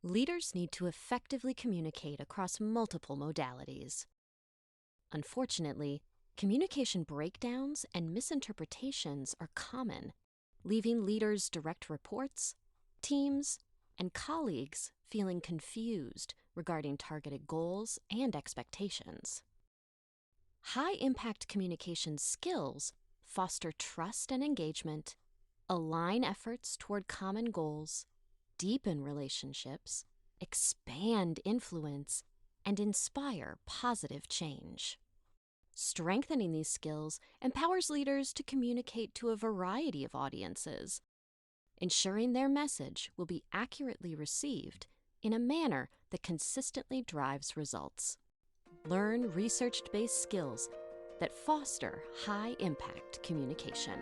Leaders need to effectively communicate across multiple modalities. Unfortunately, communication breakdowns and misinterpretations are common, leaving leaders' direct reports, teams, and colleagues feeling confused regarding targeted goals and expectations. High-impact communication skills foster trust and engagement, align efforts toward common goals, deepen relationships, expand influence, and inspire positive change. Strengthening these skills empowers leaders to communicate to a variety of audiences, ensuring their message will be accurately received in a manner that consistently drives results. Learn research-based skills that foster high-impact communication.